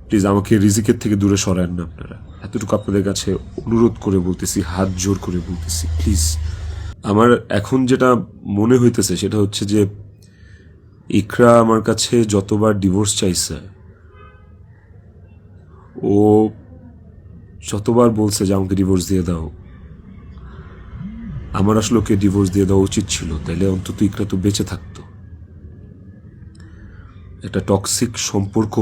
Please আমাকে রিজিকের থেকে দূরে সরায়েন না আপনারা, এতটুকু আপনাদের কাছে অনুরোধ করে বলতেছি, হাত জোর করে বলতেছি প্লিজ। আমার এখন যেটা মনে হইতেছে সেটা হচ্ছে যে ইকরা আমার কাছে যতবার ডিভোর্স চাইছে, ও যতবার বলছে যে আমাকে ডিভোর্স দিয়ে দাও, আমার আসলে ওকে ডিভোর্স দিয়ে দেওয়া উচিত ছিল, তাইলে অন্তত ইকরা তো বেঁচে থাকতো। একটা টক্সিক সম্পর্ক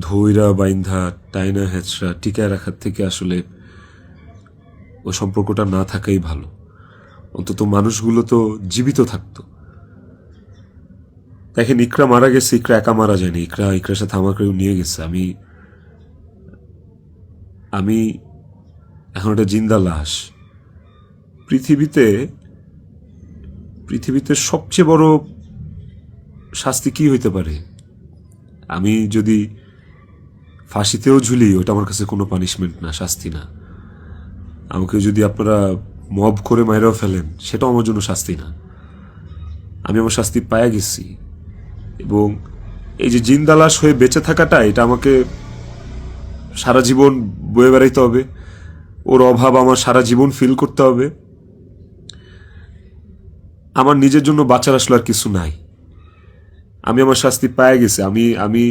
ধৈরা বাইন্ধা টাইনা হেঁচড়া টিকায় রাখার থেকে আসলে ওই সম্পর্কটা না থাকাই ভালো। অন্তত মানুষগুলো তো জীবিত থাকতো। দেখেন, ইকরা মারা গেছে, ইকরা একা মারা যায়নি, ইকরার সাথে আমাকেও নিয়ে গেছে। আমি এখন একটা জিন্দা লাশ। পৃথিবীতে সবচেয়ে বড় শাস্তি কি হইতে পারে? আমি যদি ফাঁসিতেও ঝুলি, ওটা আমার কাছে কোনো পানিশমেন্ট না, শাস্তি না। আমাকে যদি আপনারা মব করে মাইরাও ফেলেন, সেটাও আমার জন্য শাস্তি না। আমি আমার শাস্তি পায়ে গেছি, এবং এই যে জিন্দা লাশ হয়ে বেঁচে থাকাটা, এটা আমাকে সারা জীবন বয়ে বেড়াইতে হবে। ওর অভাব আমার সারা জীবন ফিল করতে হবে। আমার নিজের জন্য বাঁচার আসলে আর কিছু নাই। আমি আমার শাস্তি পায়ে গেছি। আমি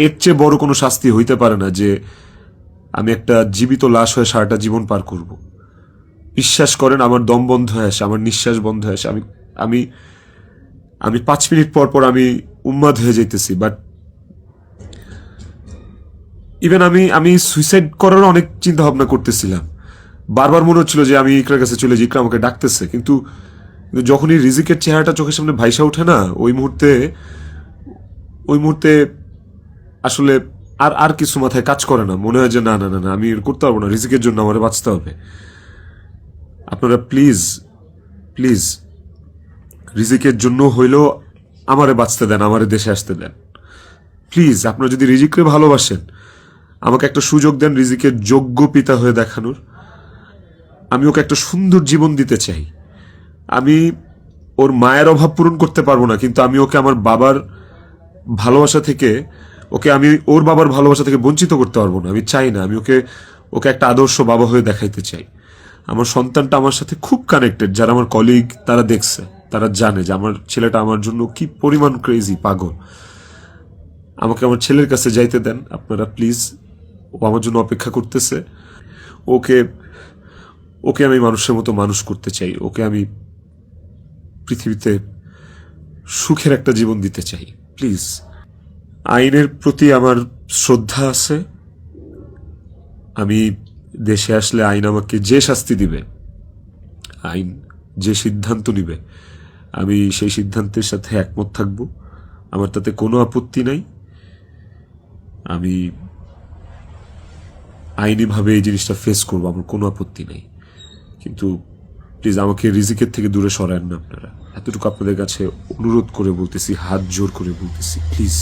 এর চেয়ে বড় কোনো শাস্তি হইতে পারে না যে আমি একটা জীবিত লাশ হয়ে সারাটা জীবন পার করব। বিশ্বাস করেন, আমার দম বন্ধ হয়ে আসে, আমার নিঃশ্বাস বন্ধ হয়ে আসে। আমি আমি 5 মিনিট পর পর আমি উন্মাদ হয়ে যাইতেছি। বাট ইভেন আমি সুইসাইড করার অনেক চিন্তা ভাবনা করতেছিলাম। বারবার মনে হচ্ছিল যে আমি ইকরার কাছে চলে যাই, ইকরা আমাকে ডাকতেছে। কিন্তু যখনই রিজিকের চেহারাটা চোখের সামনে ভাইসা ওঠে না, ওই মুহূর্তে আসলে আর কিছু মাথায় কাজ করে না। মনে হয় যে না না না না, আমি করতে পারবো না, রিজিকের জন্য আমার বাঁচতে হবে। আপনারা প্লিজ প্লিজ রিজিকের জন্য হইলেও আমারে বাঁচতে দেন, আমারে দেশে আসতে দেন প্লিজ। আপনারা যদি রিজিককে ভালোবাসেন, আমাকে একটা সুযোগ দেন রিজিকের যোগ্য পিতা হয়ে দেখানোর। আমি ওকে একটা সুন্দর জীবন দিতে চাই। আমি ওর মায়ের অভাব পূরণ করতে পারবো না, কিন্তু আমি ওকে আমার বাবার ভালোবাসা থেকে, আমি ওর বাবার ভালোবাসা থেকে বঞ্চিত করতে পারবো না। আমি চাই না। আমি ওকে একটা আদর্শ বাবা হয়ে দেখাইতে চাই। আমার সন্তানটা আমার সাথে খুব কানেক্টেড। যারা আমার কলিগ, তারা দেখছে, তারা জানে যে আমার ছেলেটা আমার জন্য কি পরিমাণ ক্রেজি, পাগল। আমাকে আমার ছেলের কাছে যাইতে দেন আপনারা প্লিজ। ও আমার জন্য অপেক্ষা করতেছে। ওকে আমি মানুষের মতো মানুষ করতে চাই। ওকে আমি পৃথিবীতে সুখের একটা জীবন দিতে চাই প্লিজ। আইনের প্রতি আমার শ্রদ্ধা আছে। আমি দেশে আসলে আইন আমাকে যে শাস্তি দিবে, আইন যে সিদ্ধান্ত নিবে, আমি সেই সিদ্ধান্তের সাথে একমত থাকব। আমার তাতে কোনো আপত্তি নাই। আমি আইনিভাবে এই জিনিসটা ফেস করবো, আমার কোনো আপত্তি নাই। কিন্তু প্লিজ আমাকে রিজিকের থেকে দূরে সরায়েন না আপনারা, এতটুকু আপনাদের কাছে অনুরোধ করে বলতেছি, হাত জোর করে বলতেছি প্লিজ।